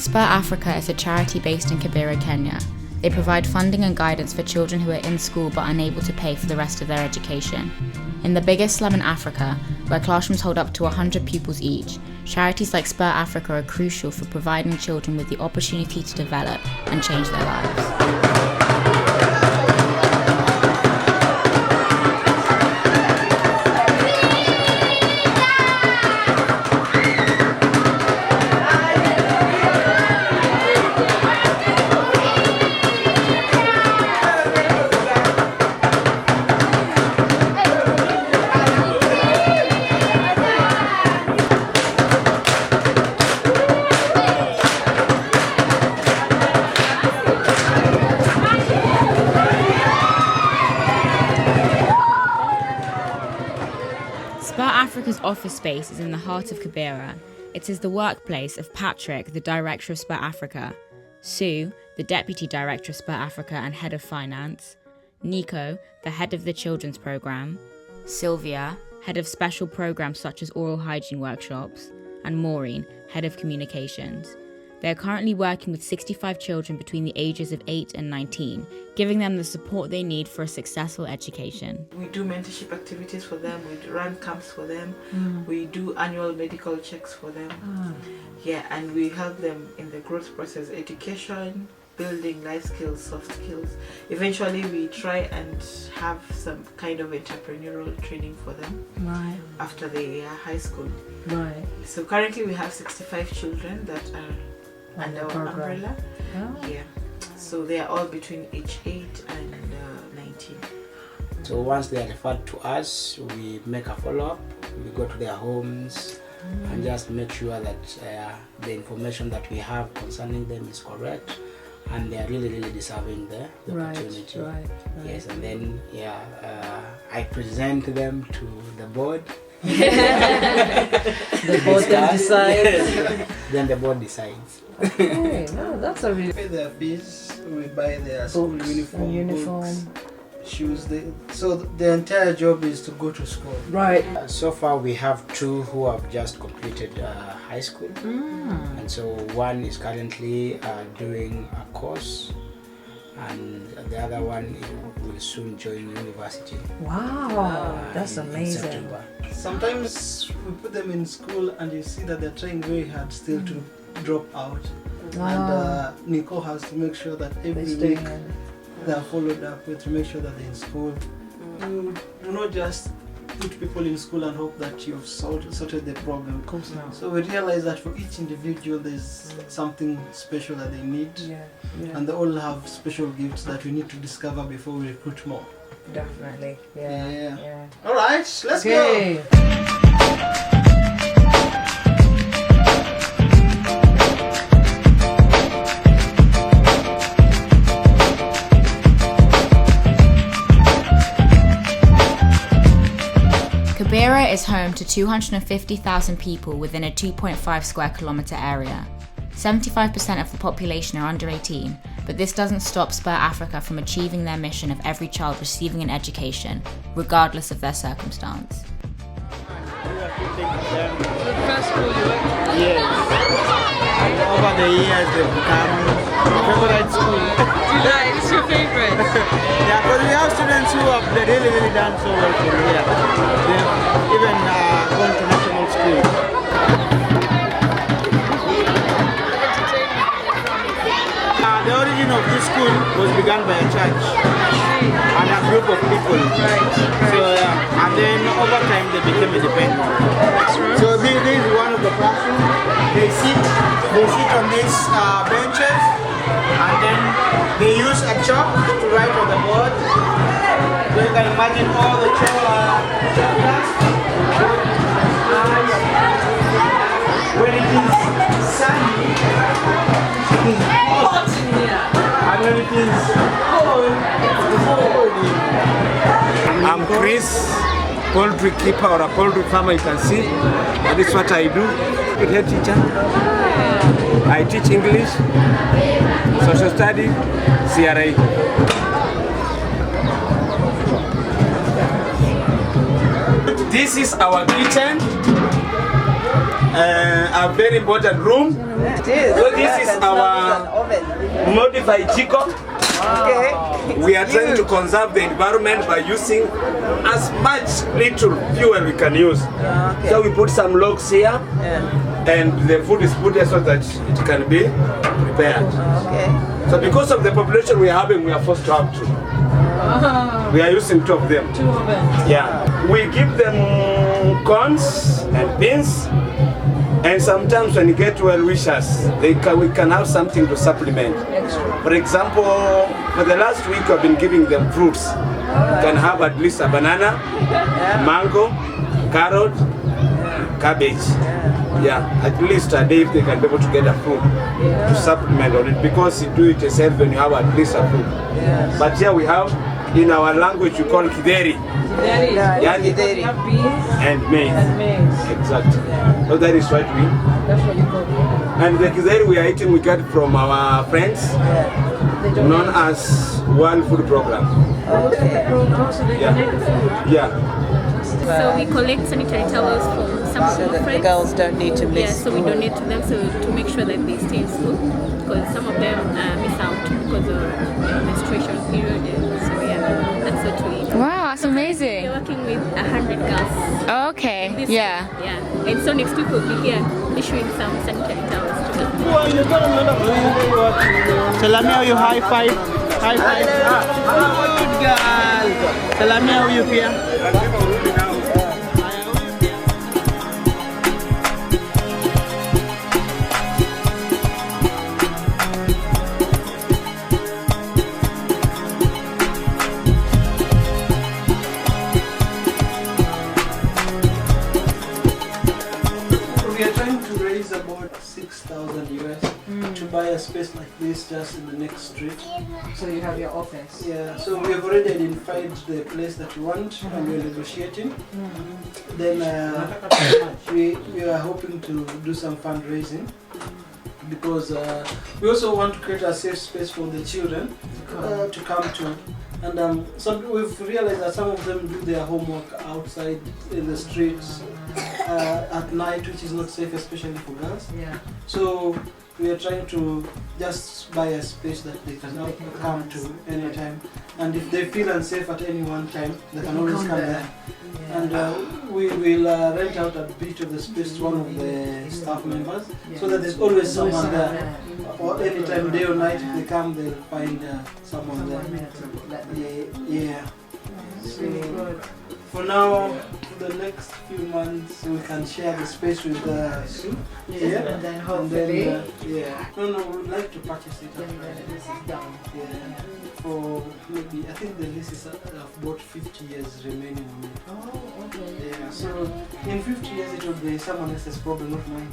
SpurAfrika is a charity based in Kibera, Kenya. They provide funding and guidance for children who are in school but unable to pay for the rest of their education. In the biggest slum in Africa, where classrooms hold up to 100 pupils each, charities like SpurAfrika are crucial for providing children with the opportunity to develop and change their lives. SpurAfrika's office space is in the heart of Kibera. It is the workplace of Patrick, the director of SpurAfrika, Sue, the deputy director of SpurAfrika and head of finance, Nico, the head of the children's program, Sylvia, head of special programs such as oral hygiene workshops, and Maureen, head of communications. They are currently working with 65 children between the ages of 8 and 19, giving them the support they need for a successful education. We do mentorship activities for them, we run camps for them, we do annual medical checks for them. Yeah, and we help them in the growth process, education, building life skills, soft skills. Eventually we try and have some kind of entrepreneurial training for them after their high school. So currently we have 65 children that are under our umbrella. Yeah, so they are all between age 8 and 19. So once they are referred to us, we make a follow-up, we go to their homes and just make sure that the information that we have concerning them is correct and they are really deserving the opportunity. Yes, and then I present them to the board. The board then decides. Then the board decides. Okay, no, that's a really... We pay their fees, we buy their school uniform, books, shoes. So the entire job is to go to school. Right. So far we have 2 who have just completed high school. And so one is currently doing a course and the other one will soon join university. Wow, that's amazing. In September. Sometimes we put them in school and you see that they're trying very hard still to drop out. And Nico has to make sure that every week they're followed up with to make sure that they're in school. You do not just put people in school and hope that you've sorted the problem. Of course not. So we realize that for each individual there's something special that they need. And they all have special gifts that we need to discover before we recruit more. Definitely. Alright, let's go! Kibera is home to 250,000 people within a 2.5 square kilometre area. 75% of the population are under 18, but this doesn't stop SpurAfrika from achieving their mission of every child receiving an education, regardless of their circumstance. Yes. And over the years they've become favorite school. July, it's your favorite? Yeah, because we have students who have really done so well from here. They've even gone to national school. The origin of this school was begun by a church and a group of people. So and then over time they became independent. So this is one of the classrooms. They sit on these benches and then they use a chalk to write on the board. So you can imagine all the chapters. When it is sunny, it is hot in here. And when it is cold, it is cold. I'm Chris, poultry keeper or a poultry farmer, you can see. And this is what I do. Head teacher. I teach English, social study, CRA. This is our kitchen. a very important room. It is. So this is our oven. modified chico. Okay. We are trying to conserve the environment by using as much little fuel we can use. Okay. So we put some logs here, and the food is put here so that it can be prepared. Okay. So because of the population we are having, we are forced to have two. We are using two of them. Two ovens. Yeah. We give them corns and beans, and sometimes when you get well wishers, we can have something to supplement. Extra. For example, for the last week I've been giving them fruits. You can have at least a banana, mango, carrot, cabbage. Yeah, at least a day if they can be able to get a fruit to supplement on it, because you do it yourself when you have at least a fruit. Yes. But here we have, in our language we call kideri Yani- Kideri. and maize. And maize. Exactly. So that is what we. That's what you call it. And the kideri we are eating, we get from our friends known as World Food Program. Okay. Yeah. So we collect sanitary towels from some of So our that the friends. girls don't need to Yeah, miss so we school. donate to them so to make sure that they stay in school, because some of them miss out because of menstruation period. So yeah, that's what we do. Wow, that's amazing. We're working with 100 girls. Okay, This yeah. year, yeah. And so next week we'll be here issuing some sanitary towels to them. Salamia huyu high five. High five. Ah, good girl. Salamia huyu pia. We are trying to raise about 6,000 US to buy a space like this just in the next street. So you have your office. Yeah, so we have already identified the place that we want and we're negotiating. Then we are hoping to do some fundraising because we also want to create a safe space for the children to come to. And we've realized that some of them do their homework outside in the streets at night, which is not safe, especially for girls. Yeah. So we are trying to just buy a space that they can come to anytime. And if they feel unsafe at any one time, they can always come there. And we will rent out a bit of the space to one of the staff members, so that there's always someone there. Or anytime, day or night, if they come, they'll find someone there. Yeah. So for now, for the next few months, we can share the space with Sue. Yeah. And then hopefully, Yeah. No, we'd like to purchase it. then this is done. Yeah. For maybe, I think the lease is about 50 years remaining on it. Oh, okay. Yeah. So in 50 years, it will be someone else's problem, not mine.